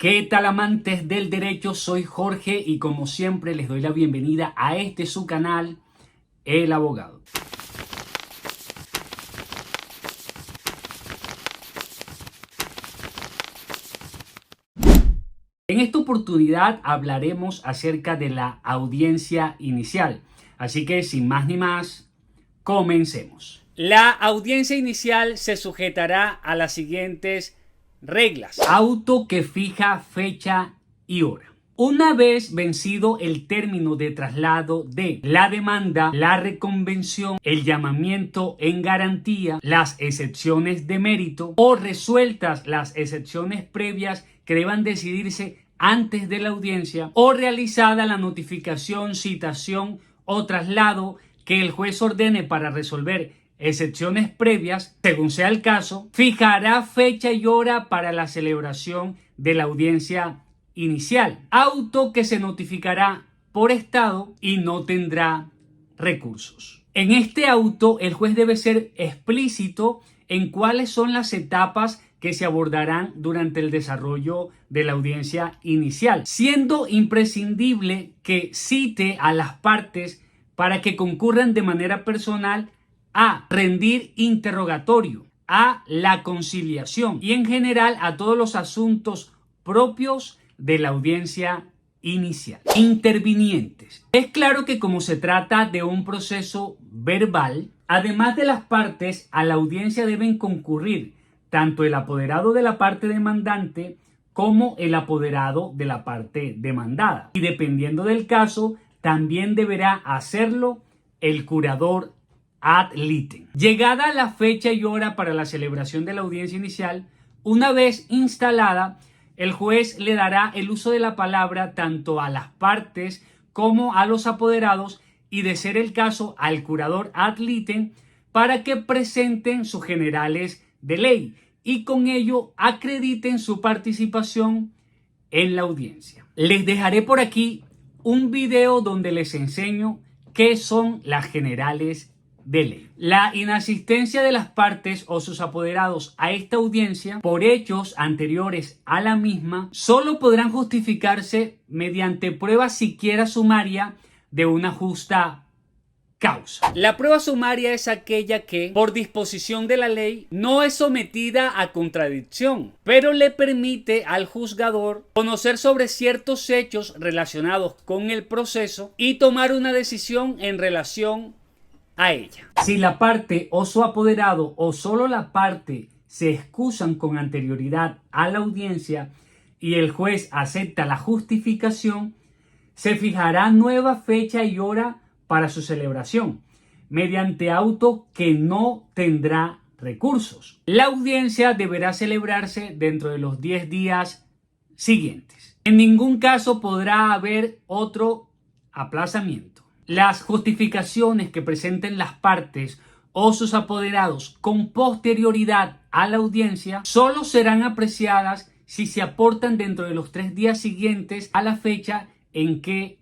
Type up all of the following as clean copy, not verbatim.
¿Qué tal, amantes del derecho? Soy Jorge y como siempre les doy la bienvenida a su canal, El Abogado. En esta oportunidad hablaremos acerca de la audiencia inicial. Así que sin más ni más, comencemos. La audiencia inicial se sujetará a las siguientes reglas. Auto que fija fecha y hora. Una vez vencido el término de traslado de la demanda, la reconvención, el llamamiento en garantía, las excepciones de mérito o resueltas las excepciones previas que deban decidirse antes de la audiencia o realizada la notificación, citación o traslado que el juez ordene para resolver excepciones previas, según sea el caso, fijará fecha y hora para la celebración de la audiencia inicial, auto que se notificará por estado y no tendrá recursos. En este auto, el juez debe ser explícito en cuáles son las etapas que se abordarán durante el desarrollo de la audiencia inicial, siendo imprescindible que cite a las partes para que concurran de manera personal a rendir interrogatorio, a la conciliación y en general a todos los asuntos propios de la audiencia inicial. Intervinientes. Es claro que como se trata de un proceso verbal, además de las partes, a la audiencia deben concurrir tanto el apoderado de la parte demandante como el apoderado de la parte demandada. Y dependiendo del caso, también deberá hacerlo el curador ad litem. Llegada la fecha y hora para la celebración de la audiencia inicial, una vez instalada, el juez le dará el uso de la palabra tanto a las partes como a los apoderados y, de ser el caso, al curador ad litem para que presenten sus generales de ley y con ello acrediten su participación en la audiencia. Les dejaré por aquí un video donde les enseño qué son las generales de ley. La inasistencia de las partes o sus apoderados a esta audiencia por hechos anteriores a la misma solo podrán justificarse mediante prueba siquiera sumaria de una justa causa. La prueba sumaria es aquella que, por disposición de la ley, no es sometida a contradicción, pero le permite al juzgador conocer sobre ciertos hechos relacionados con el proceso y tomar una decisión en relación a ella. Si la parte o su apoderado o solo la parte se excusan con anterioridad a la audiencia y el juez acepta la justificación, se fijará nueva fecha y hora para su celebración, mediante auto que no tendrá recursos. La audiencia deberá celebrarse dentro de los 10 días siguientes. En ningún caso podrá haber otro aplazamiento. Las justificaciones que presenten las partes o sus apoderados con posterioridad a la audiencia solo serán apreciadas si se aportan dentro de los 3 días siguientes a la fecha en que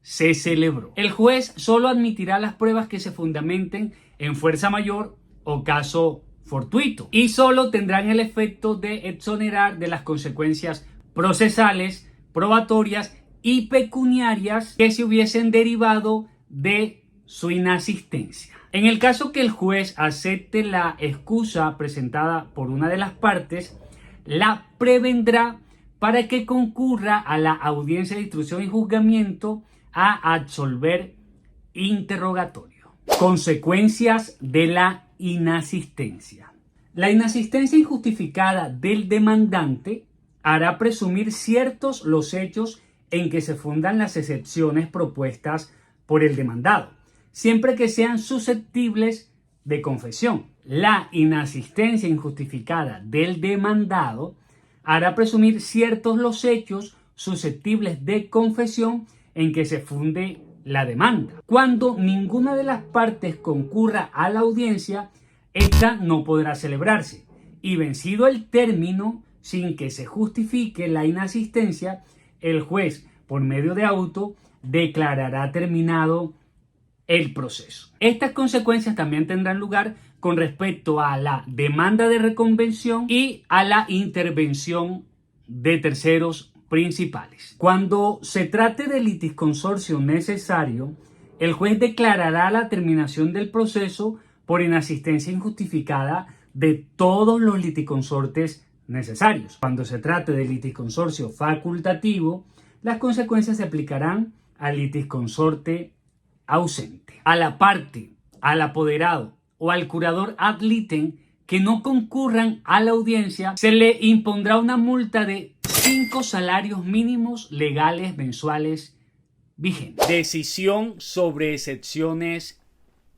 se celebró. El juez solo admitirá las pruebas que se fundamenten en fuerza mayor o caso fortuito y solo tendrán el efecto de exonerar de las consecuencias procesales, probatorias y pecuniarias que se hubiesen derivado de su inasistencia. En el caso que el juez acepte la excusa presentada por una de las partes, la prevendrá para que concurra a la audiencia de instrucción y juzgamiento a absolver interrogatorio. Consecuencias de la inasistencia. La inasistencia injustificada del demandante hará presumir ciertos los hechos en que se fundan las excepciones propuestas por el demandado, siempre que sean susceptibles de confesión. La inasistencia injustificada del demandado hará presumir ciertos los hechos susceptibles de confesión en que se funde la demanda. Cuando ninguna de las partes concurra a la audiencia, esta no podrá celebrarse y, vencido el término sin que se justifique la inasistencia, el juez, por medio de auto, declarará terminado el proceso. Estas consecuencias también tendrán lugar con respecto a la demanda de reconvención y a la intervención de terceros principales. Cuando se trate de litisconsorcio necesario, el juez declarará la terminación del proceso por inasistencia injustificada de todos los litisconsortes necesarios. Cuando se trate de litisconsorcio facultativo, las consecuencias se aplicarán al litisconsorte ausente. A la parte, al apoderado o al curador ad litem que no concurran a la audiencia, se le impondrá una multa de 5 salarios mínimos legales mensuales vigentes. Decisión sobre excepciones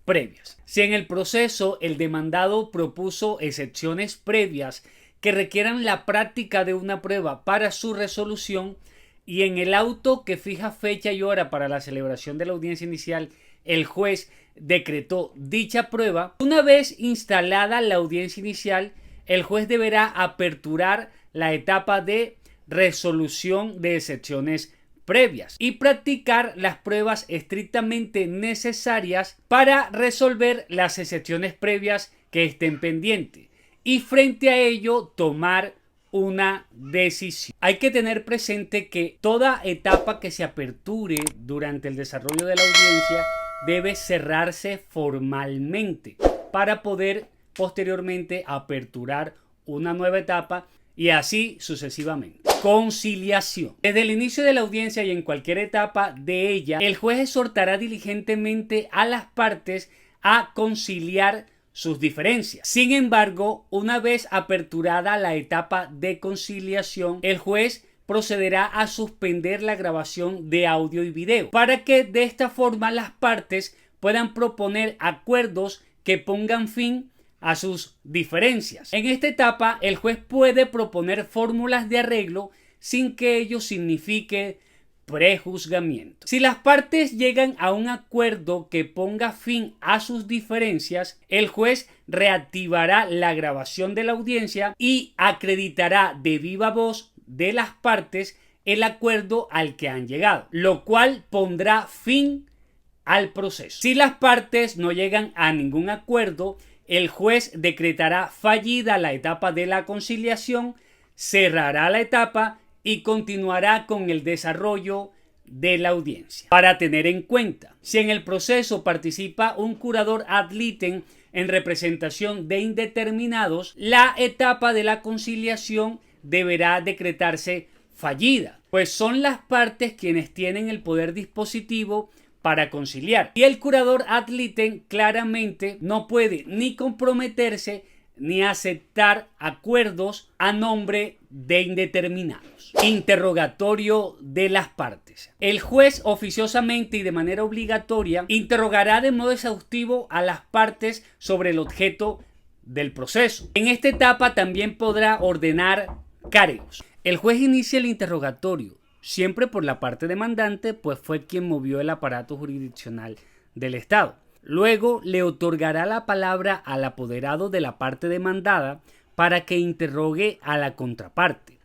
previas. Si en el proceso el demandado propuso excepciones previas que requieran la práctica de una prueba para su resolución y en el auto que fija fecha y hora para la celebración de la audiencia inicial el juez decretó dicha prueba, una vez instalada la audiencia inicial, el juez deberá aperturar la etapa de resolución de excepciones previas y practicar las pruebas estrictamente necesarias para resolver las excepciones previas que estén pendientes y frente a ello tomar una decisión. Hay que tener presente que toda etapa que se aperture durante el desarrollo de la audiencia debe cerrarse formalmente para poder posteriormente aperturar una nueva etapa y así sucesivamente. Conciliación. Desde el inicio de la audiencia y en cualquier etapa de ella, el juez exhortará diligentemente a las partes a conciliar sus diferencias. Sin embargo, una vez aperturada la etapa de conciliación, el juez procederá a suspender la grabación de audio y video para que de esta forma las partes puedan proponer acuerdos que pongan fin a sus diferencias. En esta etapa, el juez puede proponer fórmulas de arreglo sin que ello signifique prejuzgamiento. Si las partes llegan a un acuerdo que ponga fin a sus diferencias, el juez reactivará la grabación de la audiencia y acreditará de viva voz de las partes el acuerdo al que han llegado, lo cual pondrá fin al proceso. Si las partes no llegan a ningún acuerdo, el juez decretará fallida la etapa de la conciliación, cerrará la etapa y continuará con el desarrollo de la audiencia. Para tener en cuenta, si en el proceso participa un curador ad litem en representación de indeterminados, la etapa de la conciliación deberá decretarse fallida, pues son las partes quienes tienen el poder dispositivo para conciliar. Y el curador ad litem claramente no puede ni comprometerse ni aceptar acuerdos a nombre de indeterminados. Interrogatorio de las partes. El juez oficiosamente y de manera obligatoria interrogará de modo exhaustivo a las partes sobre el objeto del proceso. En esta etapa también podrá ordenar cargos. El juez inicia el interrogatorio siempre por la parte demandante, pues fue quien movió el aparato jurisdiccional del Estado. Luego le otorgará la palabra al apoderado de la parte demandada para que interrogue a la contraparte.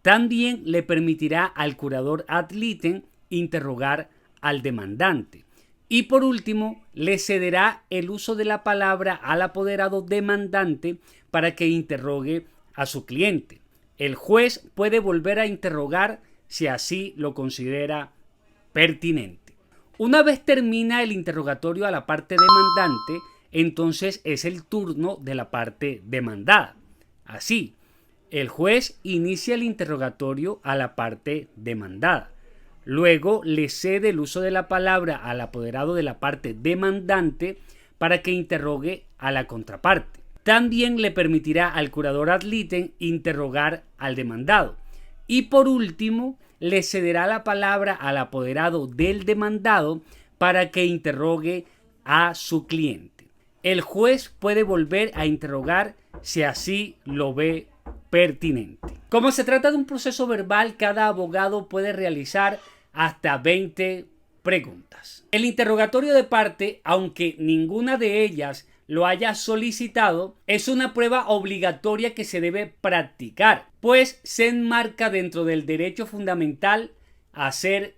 También le permitirá al curador ad litem interrogar al demandante. Y por último, le cederá el uso de la palabra al apoderado demandante para que interrogue a su cliente. El juez puede volver a interrogar si así lo considera pertinente. Una vez termina el interrogatorio a la parte demandante, entonces es el turno de la parte demandada. Así, el juez inicia el interrogatorio a la parte demandada. Luego le cede el uso de la palabra al apoderado de la parte demandante para que interrogue a la contraparte. También le permitirá al curador ad litem interrogar al demandado. Y por último, le cederá la palabra al apoderado del demandado para que interrogue a su cliente. El juez puede volver a interrogar si así lo ve pertinente. Como se trata de un proceso verbal, cada abogado puede realizar hasta 20 preguntas. El interrogatorio de parte, aunque ninguna de ellas lo haya solicitado, es una prueba obligatoria que se debe practicar, pues se enmarca dentro del derecho fundamental a ser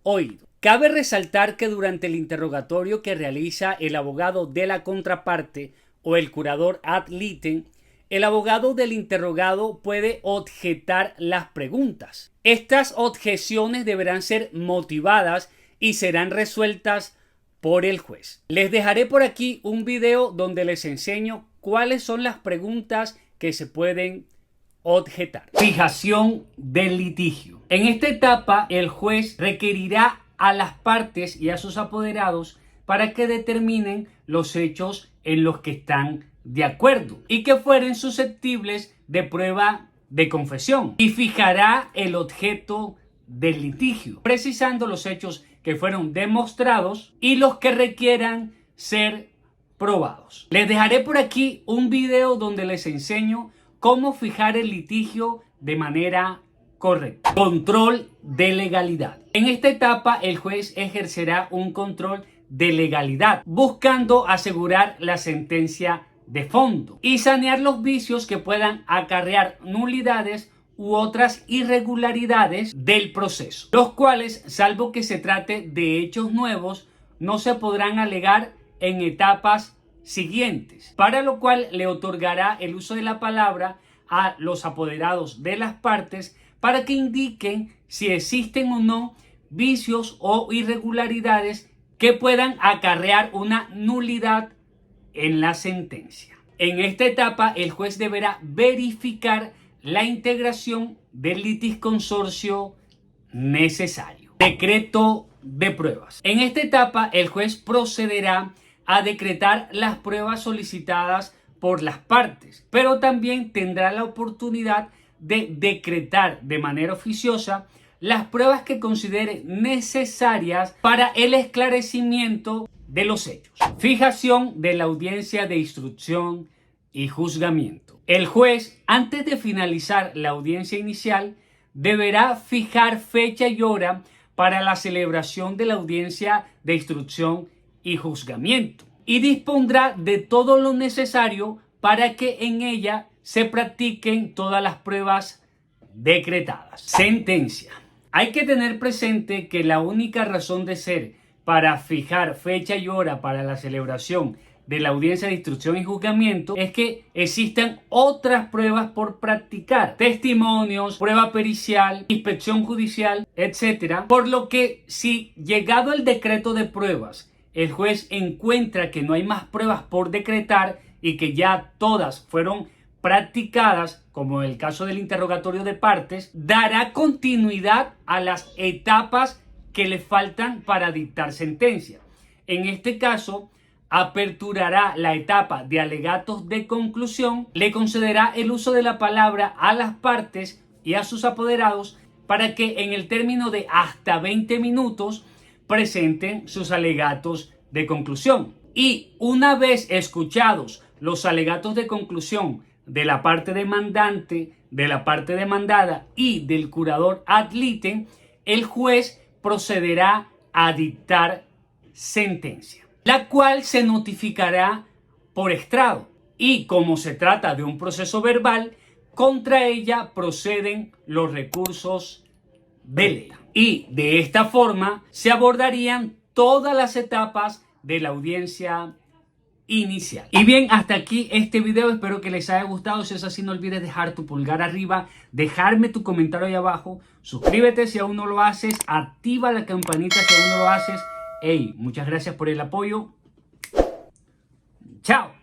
oído. Cabe resaltar que durante el interrogatorio que realiza el abogado de la contraparte o el curador ad litem, el abogado del interrogado puede objetar las preguntas. Estas objeciones deberán ser motivadas y serán resueltas por el juez. Les dejaré por aquí un video donde les enseño cuáles son las preguntas que se pueden objetar. Fijación del litigio. En esta etapa, el juez requerirá a las partes y a sus apoderados para que determinen los hechos en los que están de acuerdo y que fueren susceptibles de prueba de confesión, y fijará el objeto del litigio, precisando los hechos que fueron demostrados y los que requieran ser probados. Les dejaré por aquí un video donde les enseño cómo fijar el litigio de manera correcta. Control de legalidad. En esta etapa, el juez ejercerá un control de legalidad, buscando asegurar la sentencia de fondo y sanear los vicios que puedan acarrear nulidades u otras irregularidades del proceso, los cuales, salvo que se trate de hechos nuevos, no se podrán alegar en etapas siguientes, para lo cual le otorgará el uso de la palabra a los apoderados de las partes para que indiquen si existen o no vicios o irregularidades que puedan acarrear una nulidad en la sentencia. En esta etapa, el juez deberá verificar la integración del litisconsorcio necesario. Decreto de pruebas. En esta etapa, el juez procederá a decretar las pruebas solicitadas por las partes, pero también tendrá la oportunidad de decretar de manera oficiosa las pruebas que considere necesarias para el esclarecimiento de los hechos. Fijación de la audiencia de instrucción y juzgamiento. El juez, antes de finalizar la audiencia inicial, deberá fijar fecha y hora para la celebración de la audiencia de instrucción y juzgamiento y dispondrá de todo lo necesario para que en ella se practiquen todas las pruebas decretadas. Sentencia. Hay que tener presente que la única razón de ser para fijar fecha y hora para la celebración de la audiencia de instrucción y juzgamiento es que existan otras pruebas por practicar, testimonios, prueba pericial, inspección judicial, etc. Por lo que, si llegado el decreto de pruebas, el juez encuentra que no hay más pruebas por decretar y que ya todas fueron practicadas, como en el caso del interrogatorio de partes, dará continuidad a las etapas que le faltan para dictar sentencia. En este caso, aperturará la etapa de alegatos de conclusión, le concederá el uso de la palabra a las partes y a sus apoderados para que en el término de hasta 20 minutos presenten sus alegatos de conclusión. Y una vez escuchados los alegatos de conclusión de la parte demandante, de la parte demandada y del curador ad litem, el juez procederá a dictar sentencia, la cual se notificará por estrado, y como se trata de un proceso verbal, contra ella proceden los recursos de ley. Y de esta forma se abordarían todas las etapas de la audiencia inicial. Y bien, hasta aquí este video. Espero que les haya gustado. Si es así, no olvides dejar tu pulgar arriba, dejarme tu comentario ahí abajo, suscríbete si aún no lo haces, activa la campanita si aún no lo haces. Hey, muchas gracias por el apoyo. Chao.